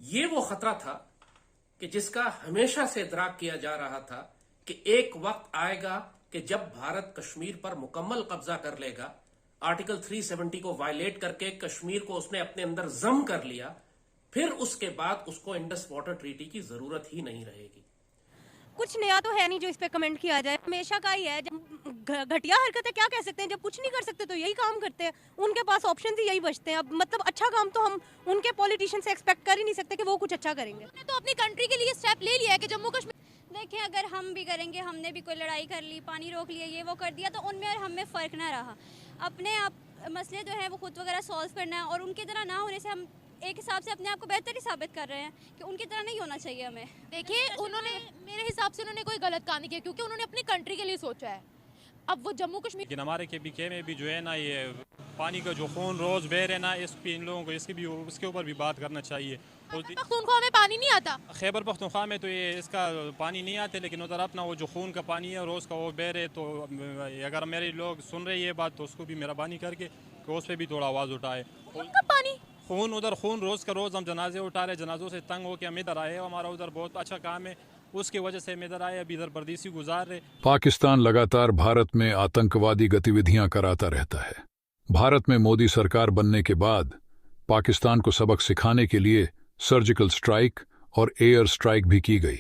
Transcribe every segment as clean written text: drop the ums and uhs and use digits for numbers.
ये वो खतरा था कि जिसका हमेशा से इदराक किया जा रहा था कि एक वक्त आएगा कि जब भारत कश्मीर पर मुकम्मल कब्जा कर लेगा, आर्टिकल 370 को वायलेट करके कश्मीर को उसने अपने अंदर जम कर लिया, फिर उसके बाद उसको इंडस वाटर ट्रीटी की जरूरत ही नहीं रहेगी। कुछ नया तो है नहीं जो इस पे कमेंट किया जाए, हमेशा का ही है। जब घटिया हरकत है क्या कह सकते हैं, जब कुछ नहीं कर सकते तो यही काम करते हैं, उनके पास ऑप्शन ही यही बचते हैं। अब मतलब अच्छा काम तो हम उनके पॉलिटिशियन से एक्सपेक्ट कर ही नहीं सकते कि वो कुछ अच्छा करेंगे। तो अपनी कंट्री के लिए स्टेप ले लिया है कि जम्मू कश्मीर देखिए, अगर हम भी करेंगे, हमने भी कोई लड़ाई कर ली, पानी रोक लिया, ये वो कर दिया, तो उनमें और हमें फ़र्क ना रहा। अपने आप मसले जो है वो खुद वगैरह सॉल्व करना है, और उनकी तरह ना होने से हम एक हिसाब से अपने आप को बेहतर ही साबित कर रहे हैं कि उनकी तरह नहीं होना चाहिए हमें। देखिए, उन्होंने मेरे हिसाब से उन्होंने कोई गलत काम नहीं किया, क्योंकि उन्होंने अपनी कंट्री के लिए सोचा है। अब वो जम्मू कश्मीर, लेकिन हमारे के में भी जो है ना, ये पानी का जो खून रोज बह रहे ना, इस इन लोगों को इसके ऊपर भी बात करना चाहिए। पख्तूनख्वा में पानी नहीं आता, खैबर पख्तूनख्वा में तो ये इसका पानी नहीं आते, लेकिन उधर अपना वो जो खून का पानी है रोज़ का वो बह रहे। तो अगर मेरे लोग सुन रहे ये बात तो उसको भी मेहरबानी करके कि उस पर भी थोड़ा आवाज़ उठाए। उनका पानी खून उधर खून रोज़ का रोज़ हम जनाजे उठा रहे, जनाजों से तंग होकर हम इधर आए। हमारा उधर बहुत अच्छा काम है, उसकी वजह से हम इधर आए, अभी इधर परदेसी गुजार रहे। पाकिस्तान लगातार भारत में आतंकवादी गतिविधियां कराता रहता है। भारत में मोदी सरकार बनने के बाद पाकिस्तान को सबक सिखाने के लिए सर्जिकल स्ट्राइक और एयर स्ट्राइक भी की गई,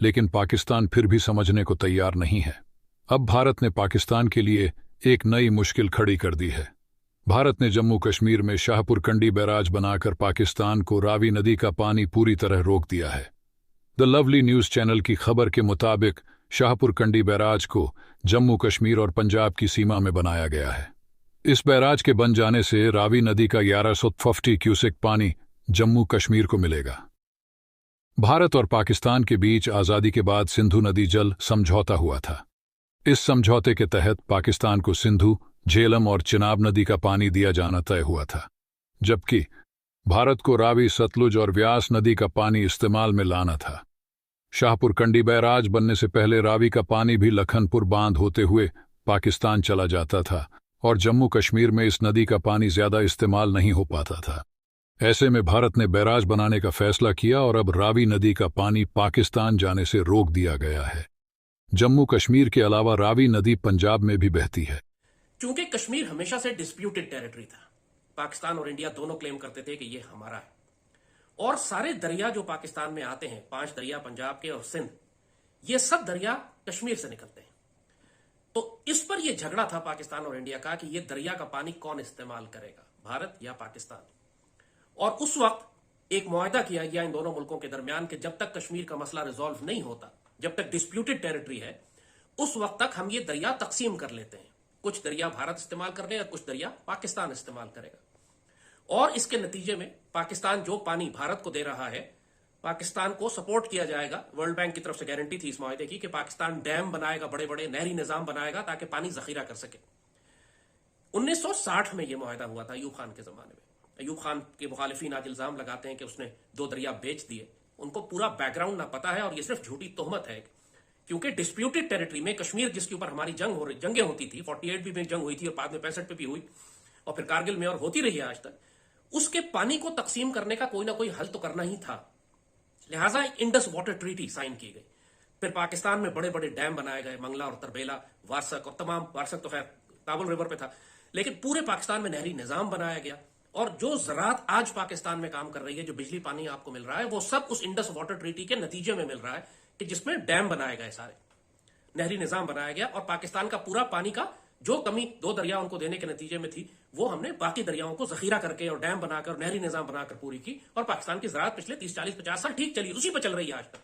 लेकिन पाकिस्तान फिर भी समझने को तैयार नहीं है। अब भारत ने पाकिस्तान के लिए एक नई मुश्किल खड़ी कर दी है। भारत ने जम्मू कश्मीर में शाहपुर कंडी बैराज बनाकर पाकिस्तान को रावी नदी का पानी पूरी तरह रोक दिया है। द लवली न्यूज चैनल की खबर के मुताबिक शाहपुर कंडी बैराज को जम्मू कश्मीर और पंजाब की सीमा में बनाया गया है। इस बैराज के बन जाने से रावी नदी का 1150 क्यूसेक पानी जम्मू कश्मीर को मिलेगा। भारत और पाकिस्तान के बीच आज़ादी के बाद सिंधु नदी जल समझौता हुआ था। इस समझौते के तहत पाकिस्तान को सिंधु, झेलम और चिनाब नदी का पानी दिया जाना तय हुआ था, जबकि भारत को रावी, सतलुज और व्यास नदी का पानी इस्तेमाल में लाना था। शाहपुर कंडी बैराज बनने से पहले रावी का पानी भी लखनपुर बांध होते हुए पाकिस्तान चला जाता था और जम्मू कश्मीर में इस नदी का पानी ज्यादा इस्तेमाल नहीं हो पाता था। ऐसे में भारत ने बैराज बनाने का फैसला किया और अब रावी नदी का पानी पाकिस्तान जाने से रोक दिया गया है। जम्मू कश्मीर के अलावा रावी नदी पंजाब में भी बहती है। क्योंकि कश्मीर हमेशा से डिस्प्यूटेड टेरिटरी था, पाकिस्तान और इंडिया दोनों क्लेम करते थे कि ये हमारा है, और सारे दरिया जो पाकिस्तान में आते हैं, 5 दरिया पंजाब के और सिंध, ये सब दरिया कश्मीर से निकलते हैं। तो इस पर यह झगड़ा था पाकिस्तान और इंडिया का कि ये दरिया का पानी कौन इस्तेमाल करेगा, भारत या पाकिस्तान। और उस वक्त एक मुआहदा किया गया इन दोनों मुल्कों के दरमियान कि जब तक कश्मीर का मसला रिजॉल्व नहीं होता, जब तक डिस्प्यूटेड टेरिटरी है, उस वक्त तक हम ये दरिया तकसीम कर लेते हैं। कुछ दरिया भारत इस्तेमाल कर लेगा, कुछ दरिया पाकिस्तान इस्तेमाल करेगा। और इसके नतीजे में पाकिस्तान जो पानी भारत को दे रहा है, पाकिस्तान को सपोर्ट किया जाएगा। वर्ल्ड बैंक की तरफ से गारंटी थी इस मुआहदे की कि पाकिस्तान डैम बनाएगा, बड़े बड़े नहरी निजाम बनाएगा ताकि पानी जखीरा कर सके। 1960 में यह मुआहदा हुआ था, अयूब खान के जमाने में। अयूब खान के मुखालिफिन आज इल्जाम लगाते हैं कि उसने 2 दरिया बेच दिए। उनको पूरा बैकग्राउंड ना पता है और यह सिर्फ झूठी तोहमत है, क्योंकि डिस्प्यूटेड टेरिटरी में जश्मीर, जिसके ऊपर हमारी जंगें होती थी, 48 में जंग हुई थी और बाद में 65 पे भी हुई और फिर कारगिल में और होती रही है आज तक, उसके पानी को तकसीम करने का कोई ना कोई हल तो करना ही था। लिहाजा इंडस वाटर ट्रीटी साइन की गई। फिर पाकिस्तान में बड़े बड़े डैम बनाए गए, मंगला और तरबेला, वारसक और तमाम, वारसक तो खैर काबुल रिवर पे था, लेकिन पूरे पाकिस्तान में नहरी निजाम बनाया गया। और जो ज़राअत आज पाकिस्तान में काम कर रही है, जो बिजली पानी आपको मिल रहा है, वो सब उस इंडस वाटर ट्रीटी के नतीजे में मिल रहा है कि जिसमें डैम बनाए गए, सारे नहरी निजाम बनाया गया और पाकिस्तान का पूरा पानी का जो कमी 2 दरिया उनको देने के नतीजे में थी, वो हमने बाकी दरियाओं को जखीरा करके और डैम बनाकर और नहरी निजाम बनाकर पूरी की। और पाकिस्तान की ज़राअत पिछले 30, 40, 50 साल ठीक चली, उसी पर चल रही है आज तक।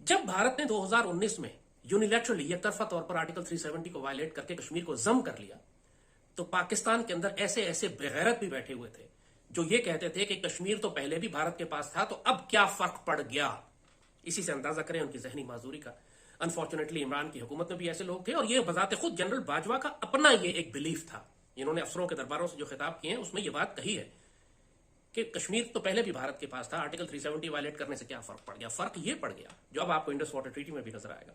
जब भारत ने 2019 में यूनिलैटरली, एक तरफा तौर पर आर्टिकल 370 को वायलेट करके कश्मीर को जम कर लिया, तो पाकिस्तान के अंदर ऐसे ऐसे बेगैरत भी बैठे हुए थे जो ये कहते थे कि कश्मीर तो पहले भी भारत के पास था, तो अब क्या फर्क पड़ गया। इसी से अंदाजा करें उनकी जहनी माजूरी का। अनफॉर्चुनेटली इमरान की हुकूमत में भी ऐसे लोग थे और ये बजाते खुद जनरल बाजवा का अपना ये एक बिलीफ था। इन्होंने अफसरों के दरबारों से जो खिताब किए हैं उसमें ये बात कही है कि कश्मीर तो पहले भी भारत के पास था, आर्टिकल 370 वायलेट करने से क्या फर्क पड़ गया। फर्क ये पड़ गया जो अब आपको इंडस वाटर ट्रीटी में भी नजर आएगा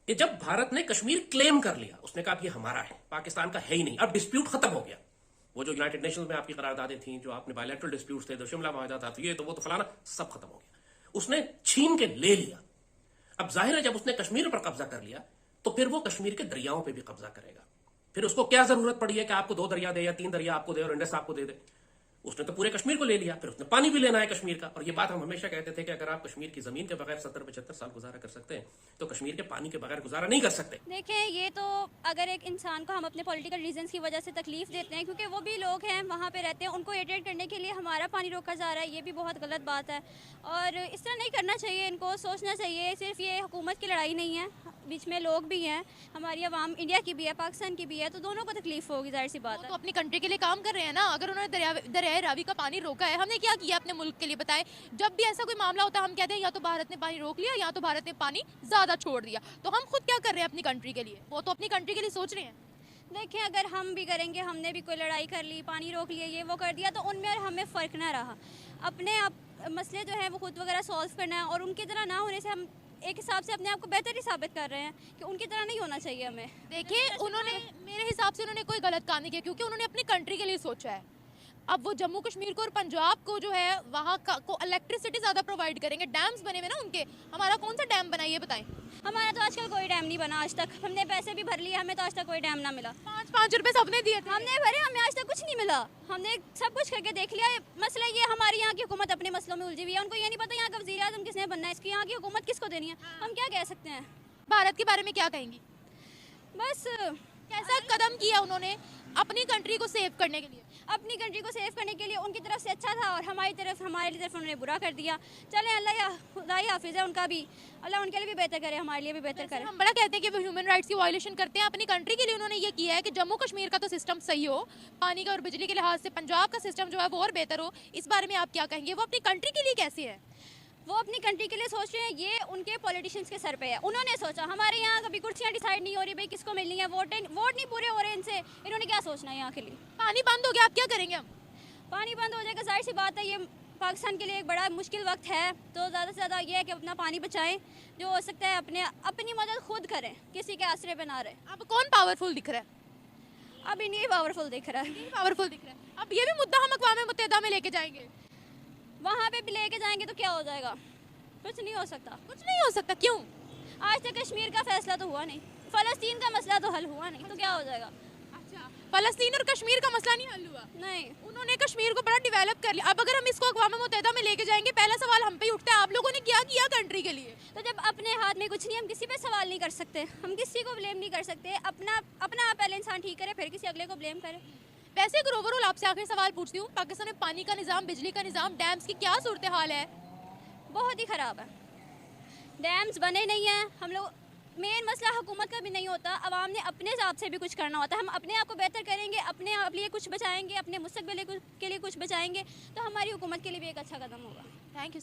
कि जब भारत ने कश्मीर क्लेम कर लिया, उसने कहा अब ये हमारा है, पाकिस्तान का है ही नहीं, अब डिस्प्यूट खत्म हो गया। वो जो यूनाइटेड नेशंस में आपकी करारदादें थी, जो आपने बायलैटरल डिस्प्यूट्स थे, जो शिमला माहिदा था, तो ये तो वो तो फलाना, सब खत्म हो गया। उसने छीन के ले लिया। अब जाहिर है जब उसने कश्मीर पर कब्जा कर लिया तो फिर वो कश्मीर के दरियाओं पे भी कब्जा करेगा। फिर उसको क्या जरूरत पड़ी है कि आपको 2 दरिया दे या 3 दरिया आपको दे और इंडस आपको दे दे? उसने तो पूरे कश्मीर को ले लिया, फिर उसने पानी भी लेना है कश्मीर का। और ये बात हम हमेशा कहते थे कि अगर आप कश्मीर की जमीन के बगैर 70-75 साल गुजारा कर सकते हैं तो कश्मीर के पानी के बगैर गुजारा नहीं कर सकते। देखें, ये तो अगर एक इंसान को हम अपने पॉलिटिकल रीजंस की वजह से तकलीफ देते हैं, क्योंकि वो भी लोग हैं वहाँ पे रहते हैं, उनको इरिटेट करने के लिए हमारा पानी रोका जा रहा है, ये भी बहुत गलत बात है। और इस तरह नहीं करना चाहिए, इनको सोचना चाहिए। सिर्फ ये हुकूमत की लड़ाई नहीं है, बीच में लोग भी हैं, हमारी आवाम इंडिया की भी है, पाकिस्तान की भी है, तो दोनों को तकलीफ होगी, जाहिर सी बात वो है। तो अपनी कंट्री के लिए काम कर रहे हैं ना। अगर उन्होंने दरिया रावी का पानी रोका है, हमने क्या किया अपने मुल्क के लिए बताएं। जब भी ऐसा कोई मामला होता है हम कहते हैं या तो भारत ने पानी रोक लिया या तो भारत ने पानी ज़्यादा छोड़ दिया। तो हम खुद क्या कर रहे हैं अपनी कंट्री के लिए? वो तो अपनी कंट्री के लिए सोच रहे हैं। देखें, अगर हम भी करेंगे, हमने भी कोई लड़ाई कर ली, पानी रोक लिया, ये वो कर दिया, तो उनमें और हमें फ़र्क ना रहा। अपने आप मसले जो है वो खुद वगैरह सॉल्व करना है, और उनकी तरह ना होने से हम एक हिसाब से अपने आप को बेहतर ही साबित कर रहे हैं कि उनकी तरह नहीं होना चाहिए हमें। देखिए, उन्होंने मेरे हिसाब से उन्होंने कोई गलत काम नहीं किया, क्योंकि उन्होंने अपनी कंट्री के लिए सोचा है। अब वो जम्मू कश्मीर को और पंजाब को जो है वहाँ को इलेक्ट्रिसिटी ज़्यादा प्रोवाइड करेंगे। डैम्स बने हुए ना उनके, हमारा कौन सा डैम बना ये बताएं। हमारा तो आजकल कोई डैम नहीं बना आज तक। हमने पैसे भी भर लिए, हमें तो आज तक कोई डैम ना मिला। 5-5 रुपए सबने दिए थे। हमने भरे, हमें आज तक कुछ नहीं मिला। हमने सब कुछ करके देख लिया। मसला ये, हमारी यहाँ की हुकूमत अपने मसलों में उलझी हुई है, उनको ये नहीं पता यहाँ का वज़ीर आज़म किसने बनना है, इसकी यहाँ की हुकूमत किसको देनी है। हम क्या कह सकते हैं? भारत के बारे में क्या कहेंगी? बस कैसा कदम किया उन्होंने अपनी कंट्री को सेव करने के लिए? अपनी कंट्री को सेव करने के लिए उनकी तरफ से अच्छा था, और हमारी तरफ उन्होंने बुरा कर दिया। चलें, अल्लाह हाफिज़ है उनका भी, अल्लाह उनके लिए भी बेहतर करे, हमारे लिए भी बेहतर करे। हम बड़ा कहते हैं कि वो ह्यूमन राइट्स की वायलेशन करते हैं। अपनी कंट्री के लिए उन्होंने ये किया है कि जम्मू कश्मीर का तो सिस्टम सही हो, पानी का और बिजली के लिहाज से पंजाब का सिस्टम जो है वो और बेहतर हो। इस बारे में आप क्या कहेंगे? वो अपनी कंट्री के लिए कैसे है? वो अपनी कंट्री के लिए सोच रहे हैं, ये उनके पॉलिटिशियंस के सर पे है। उन्होंने सोचा, हमारे यहाँ कभी कुर्सियाँ डिसाइड नहीं हो रही, भाई किसको मिलनी है, वोट नहीं पूरे हो रहे इनसे, इन्होंने क्या सोचना है यहाँ के लिए? पानी बंद हो गया, आप क्या करेंगे? हम पानी बंद हो जाएगा, जाहिर सी बात है, ये पाकिस्तान के लिए एक बड़ा मुश्किल वक्त है। तो ज़्यादा से ज़्यादा ये है कि अपना पानी बचाएं, जो हो सकता है अपनी मदद खुद करें, किसी के आसरे पे ना रहे। अब कौन पावरफुल दिख रहा है? अब इन्हीं पावरफुल दिख रहा है। पावरफुल दिख रहा है। अब ये भी मुद्दा हम अक़वाम मुत्तहिदा में लेके जाएंगे, वहाँ पे भी लेके जाएंगे तो क्या हो जाएगा? कुछ नहीं हो सकता। कुछ नहीं हो सकता। क्यों? आज तक कश्मीर का फैसला तो हुआ नहीं, फ़लस्तीन का मसला तो हल हुआ नहीं, तो क्या हो जाएगा? अच्छा, फ़लस्तीन और कश्मीर का मसला नहीं हल हुआ? नहीं, उन्होंने कश्मीर को बड़ा डेवलप कर लिया। अब अगर हम इसको अक़वाम मुत्तहिदा में लेके जाएंगे, पहला सवाल हम पे ही उठता है, आप लोगों ने क्या किया कंट्री के लिए? तो जब अपने हाथ में कुछ नहीं, हम किसी पे सवाल नहीं कर सकते, हम किसी को ब्लेम नहीं कर सकते। अपना आप पहले इंसान ठीक करे, फिर किसी अगले को ब्लेम करे। वैसे अगर ओवरऑल आपसे आखिरी सवाल पूछती हूँ, पाकिस्तान में पानी का निज़ाम, बिजली का निज़ाम, डैम्स की क्या सूरत हाल है? बहुत ही ख़राब है। डैम्स बने नहीं हैं, हम लोग, मेन मसला हुकूमत का भी नहीं होता, आवाम ने अपने हिसाब से भी कुछ करना होता है। हम अपने आप को बेहतर करेंगे, अपने आप लिए कुछ बचाएंगे, अपने मुस्तकबिल के लिए कुछ बचाएंगे, तो हमारी हुकूमत के लिए भी एक अच्छा कदम होगा। Thank you.